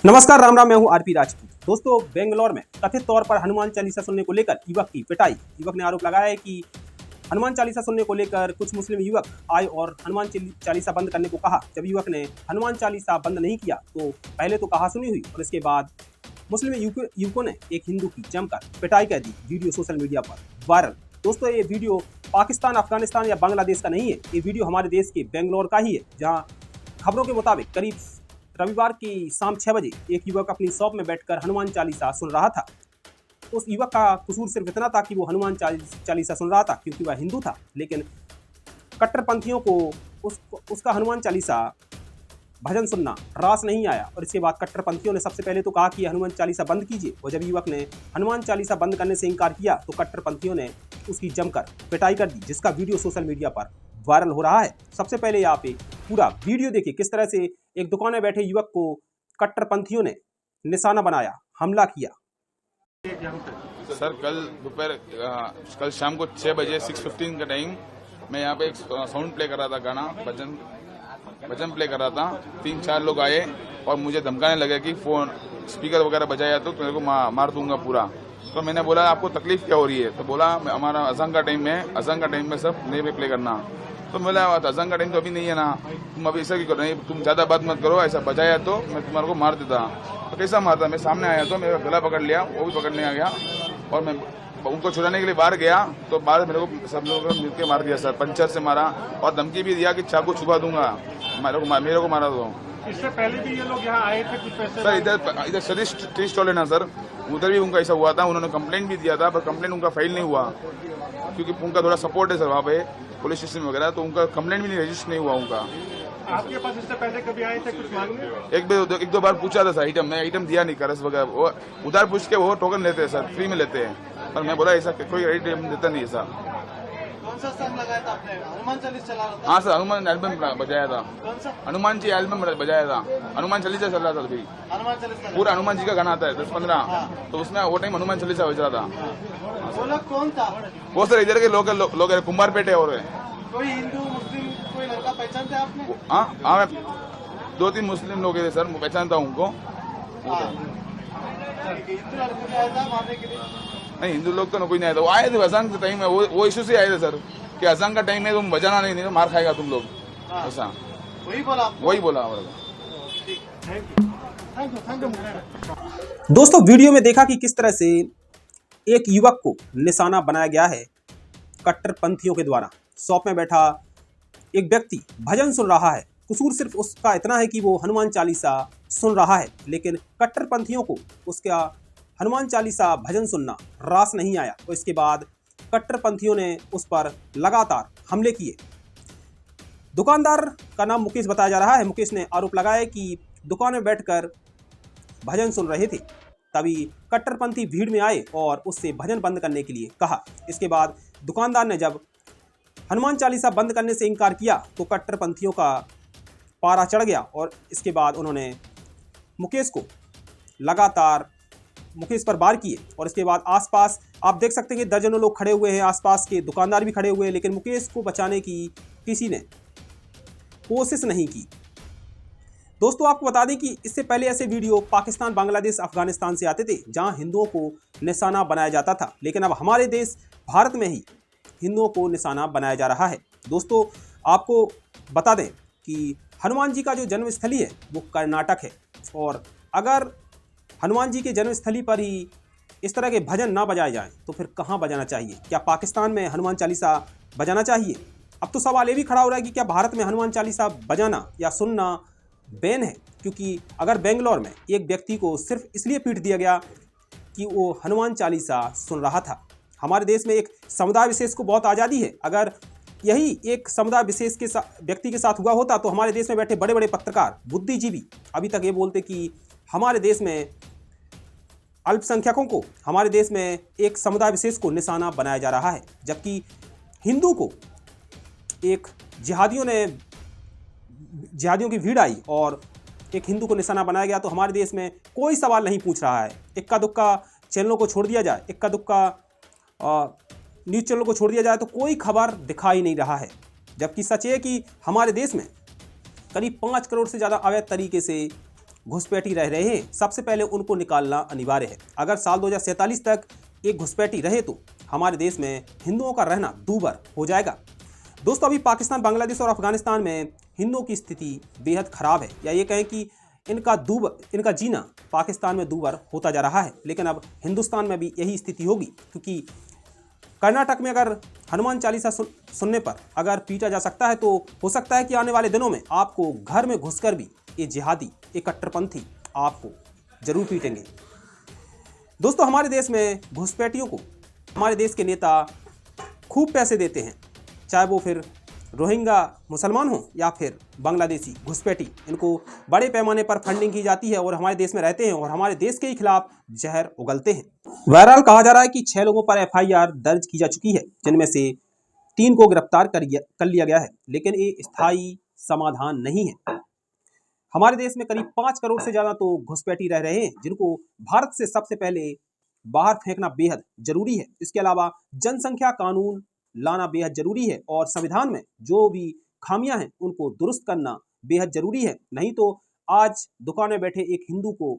नमस्कार, राम राम। मैं हूं आरपी राजपूत। दोस्तों, बेंगलोर में कथित तौर पर हनुमान चालीसा सुनने को लेकर युवक की पिटाई। युवक ने आरोप लगाया है कि हनुमान चालीसा सुनने को लेकर कुछ मुस्लिम युवक आए और हनुमान चालीसा बंद करने को कहा। जब युवक ने हनुमान चालीसा बंद नहीं किया तो पहले तो कहासुनी हुई और इसके बाद मुस्लिम युवकों ने एक हिंदू की जमकर पिटाई कर दी। वीडियो सोशल मीडिया पर वायरल। दोस्तों, ये वीडियो पाकिस्तान, अफगानिस्तान या बांग्लादेश का नहीं है। ये वीडियो हमारे देश के बेंगलोर का ही है, जहाँ खबरों के मुताबिक करीब रविवार की शाम 6 बजे एक युवक अपनी शॉप में बैठकर हनुमान चालीसा सुन रहा था। उस युवक का कसूर सिर्फ इतना था कि वो हनुमान चालीसा सुन रहा था क्योंकि वह हिंदू था, लेकिन कट्टरपंथियों को उसका हनुमान चालीसा भजन सुनना रास नहीं आया और इसके बाद कट्टरपंथियों ने सबसे पहले तो कहा कि हनुमान चालीसा बंद कीजिए, और जब युवक ने हनुमान चालीसा बंद करने से इनकार किया तो कट्टरपंथियों ने उसकी जमकर पिटाई कर दी, जिसका वीडियो सोशल मीडिया पर वायरल हो रहा है। सबसे पहले यहाँ पे पूरा वीडियो देखिए, किस तरह से एक दुकान में बैठे युवक को कट्टरपंथियों ने निशाना बनाया, हमला किया। सर, कल शाम को 6 बजे 6:15 का टाइम मैं यहाँ पे एक साउंड प्ले कर रहा था, गाना भजन प्ले कर रहा था। 3-4 लोग आए और मुझे धमकाने लगे कि फोन स्पीकर वगैरह बजाया तो तेरे को मार दूंगा पूरा। तो मैंने बोला आपको तकलीफ क्या हो रही है? तो बोला हमारा अज़ान का टाइम में सब नहीं पे प्ले करना। तो बोला अज़ान का टाइम तो अभी नहीं है ना, तुम अभी ऐसा क्यों कर रहे हैं? तुम ज्यादा बात मत करो, ऐसा बजाया तो मैं तुम्हारे को मार देता। तो कैसा मारता? मैं सामने आया तो मेरा गला पकड़ लिया, वो भी पकड़ने आ गया और मैं उनको छुड़ाने के लिए बाहर गया तो बाहर मेरे को सब लोगों ने मिलकर मार दिया सर। पंचर से मारा और धमकी भी दिया कि चाकू छुपा दूंगा, मेरे को मारा दो। इससे पहले भी ये लोग यहाँ आए थे कुछ पैसे? सर, इधर सरिश टी स्टॉल है ना सर, उधर भी उनका ऐसा हुआ था। उन्होंने कंप्लेंट भी दिया था पर कंप्लेंट उनका फाइल नहीं हुआ क्योंकि उनका थोड़ा सपोर्ट है सर वहाँ पे पुलिस स्टेशन वगैरह, तो उनका कंप्लेंट भी नहीं रजिस्टर नहीं हुआ उनका। आपके पास इससे पहले कभी आए थे कुछ मांगने? एक दो बार पूछा था सर, मैं आइटम दिया नहीं, करस वगैरह वो उधार पूछ के वो टोकन लेते हैं सर, फ्री में लेते हैं। पर मैं बोला ऐसा कोई आइटम देता नहीं है सर। कौन सा सॉन्ग लगाया था आपने? हनुमान चालीसा चला रहा था? हाँ सर, हनुमान एल्बम बजाया था। कौन सा? हनुमान जी एल्बम बजाया था। हनुमान चालीसा चल रहा था अभी, हनुमान चालीसा पूरा हनुमान जी का गाना आता है 10-15, तो उसमें वो टाइम हनुमान चालीसा बज रहा था। वो लोग कौन था? वो सर इधर के लोग है, कुंभारपेट है। और कोई हिंदू मुस्लिम कोई लड़का पहचानते आपने? हाँ, मैं 2-3 मुस्लिम लोग थे सर, मैं पहचानता हूँ उनको। हिंदू लड़के भी आया था मारने के लिए? नहीं, हिंदू लोग तो कोई नहीं आया था। वो आए थे अजान के टाइम में, वो इशू से आए थे सर कि अजान का टाइम है, तुम बजाना नहीं तो मार खाएगा तुम लोग, ऐसा वही बोला? वही बोला हमारे। Thank you. दोस्तों, वीडियो में देखा कि किस तरह से एक युवक को निशाना बनाया गया है कट्टरपंथियों के द्वारा। शॉप में बैठा एक व्यक्ति भजन सुन रहा है। कसूर सिर्फ उसका इतना है कि वो हनुमान चालीसा सुन रहा है, लेकिन कट्टरपंथियों को उसका हनुमान चालीसा भजन सुनना रास नहीं आया और इसके बाद कट्टरपंथियों ने उस पर लगातार हमले किए। दुकानदार का नाम मुकेश बताया जा रहा है। मुकेश ने आरोप लगाया कि दुकान में बैठकर भजन सुन रहे थे, तभी कट्टरपंथी भीड़ में आए और उससे भजन बंद करने के लिए कहा। इसके बाद दुकानदार ने जब हनुमान चालीसा बंद करने से इनकार किया तो कट्टरपंथियों का पारा चढ़ गया और इसके बाद उन्होंने मुकेश पर वार किए और इसके बाद आसपास आप देख सकते हैं कि दर्जनों लोग खड़े हुए हैं, आसपास के दुकानदार भी खड़े हुए हैं, लेकिन मुकेश को बचाने की किसी ने कोशिश नहीं की। दोस्तों, आपको बता दें कि इससे पहले ऐसे वीडियो पाकिस्तान, बांग्लादेश, अफगानिस्तान से आते थे जहां हिंदुओं को निशाना बनाया जाता था, लेकिन अब हमारे देश भारत में ही हिंदुओं को निशाना बनाया जा रहा है। दोस्तों, आपको बता दें कि हनुमान जी का जो जन्मस्थली है वो कर्नाटक है, और अगर हनुमान जी के जन्मस्थली पर ही इस तरह के भजन ना बजाए जाएं तो फिर कहाँ बजाना चाहिए? क्या पाकिस्तान में हनुमान चालीसा बजाना चाहिए? अब तो सवाल ये भी खड़ा हो रहा है कि क्या भारत में हनुमान चालीसा बजाना या सुनना बैन है? क्योंकि अगर बेंगलोर में एक व्यक्ति को सिर्फ इसलिए पीट दिया गया कि वो हनुमान चालीसा सुन रहा था। हमारे देश में एक समुदाय विशेष को बहुत आज़ादी है। अगर यही एक समुदाय विशेष के व्यक्ति के साथ हुआ होता तो हमारे देश में बैठे बड़े बड़े पत्रकार, बुद्धिजीवी अभी तक ये बोलते कि हमारे देश में अल्पसंख्यकों को, हमारे देश में एक समुदाय विशेष को निशाना बनाया जा रहा है, जबकि हिंदू को एक जिहादियों की भीड़ आई और एक हिंदू को निशाना बनाया गया। तो हमारे देश में कोई सवाल नहीं पूछ रहा है। इक्का दुक्का चैनलों को छोड़ दिया जाए, इक्का दुक्का न्यूज़ चैनलों को छोड़ दिया जाए तो कोई खबर दिखाई नहीं रहा है, जबकि सच है कि हमारे देश में करीब 5 करोड़ से ज़्यादा अवैध तरीके से घुसपैठी रह रहे हैं, सबसे पहले उनको निकालना अनिवार्य है। अगर साल 2047 तक एक घुसपैठी रहे तो हमारे देश में हिंदुओं का रहना दूभर हो जाएगा। दोस्तों, अभी पाकिस्तान, बांग्लादेश और अफगानिस्तान में हिंदुओं की स्थिति बेहद खराब है, या ये कहें कि इनका जीना पाकिस्तान में दूभर होता जा रहा है। लेकिन अब हिंदुस्तान में भी यही स्थिति होगी, क्योंकि कर्नाटक में अगर हनुमान चालीसा सुनने पर अगर पीटा जा सकता है, तो हो सकता है कि आने वाले दिनों में आपको घर में घुसकर भी ये जिहादी, ये कट्टरपंथी आपको जरूर पीटेंगे। दोस्तों, हमारे देश में घुसपैठियों को हमारे देश के नेता खूब पैसे देते हैं, चाहे वो फिर रोहिंग्या मुसलमान हो या फिर बांग्लादेशी घुसपैठी। इनको बड़े पैमाने पर फंडिंग की जाती है और हमारे देश में रहते हैं और हमारे देश के खिलाफ जहर उगलते हैं। बहरहाल, कहा जा रहा है कि 6 लोगों पर FIR दर्ज की जा चुकी है, जिनमें से 3 को गिरफ्तार कर लिया गया है। लेकिन ये स्थायी समाधान नहीं है। हमारे देश में करीब 5 करोड़ से ज्यादा तो घुसपैठी रह रहे हैं, जिनको भारत से सबसे पहले बाहर फेंकना बेहद जरूरी है। इसके अलावा जनसंख्या कानून लाना बेहद जरूरी है और संविधान में जो भी खामियां हैं उनको दुरुस्त करना बेहद जरूरी है। नहीं तो आज दुकान में बैठे एक हिंदू को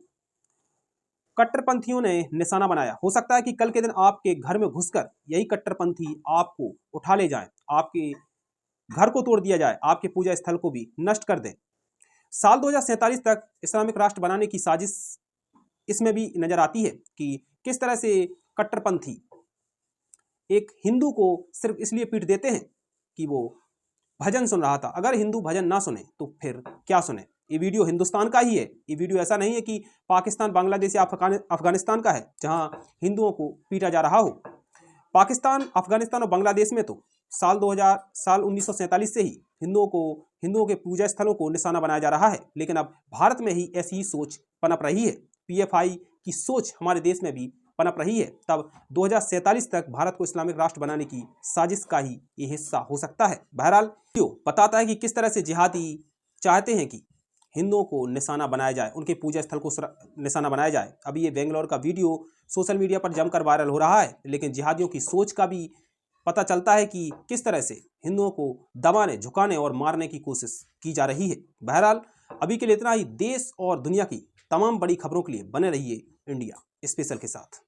कट्टरपंथियों ने निशाना बनाया। हो सकता है कि कल के दिन आपके घर में घुसकर यही कट्टरपंथी आपको उठा ले जाएं, आपके घर को तोड़ दिया जाए, आपके पूजा स्थल को भी नष्ट कर दें। साल 2047 तक इस्लामिक राष्ट्र बनाने की साजिश इसमें भी नजर आती है कि किस तरह से कट्टरपंथी एक हिंदू को सिर्फ इसलिए पीट देते हैं कि वो भजन सुन रहा था। अगर हिंदू भजन ना सुने तो फिर क्या सुने? ये वीडियो हिंदुस्तान का ही है। ये वीडियो ऐसा नहीं है कि पाकिस्तान, बांग्लादेश या अफगानिस्तान का है जहां हिंदुओं को पीटा जा रहा हो। पाकिस्तान, अफगानिस्तान और बांग्लादेश में तो साल 1947 से ही हिंदुओं के पूजा स्थलों को निशाना बनाया जा रहा है। लेकिन अब भारत में ही ऐसी ही सोच पनप रही है। PFI की सोच हमारे देश में भी पनप रही है। तब 2047 तक भारत को इस्लामिक राष्ट्र बनाने की साजिश का ही ये हिस्सा हो सकता है। बहरहाल, वीडियो बताता है कि किस तरह से जिहादी चाहते हैं कि हिंदुओं को निशाना बनाया जाए, उनके पूजा स्थल को निशाना बनाया जाए। अभी ये बेंगलोर का वीडियो सोशल मीडिया पर जमकर वायरल हो रहा है, लेकिन जिहादियों की सोच का भी पता चलता है कि किस तरह से हिंदुओं को दबाने, झुकाने और मारने की कोशिश की जा रही है। बहरहाल, अभी के लिए इतना ही। देश और दुनिया की तमाम बड़ी खबरों के लिए बने रहिए इंडिया स्पेशल के साथ।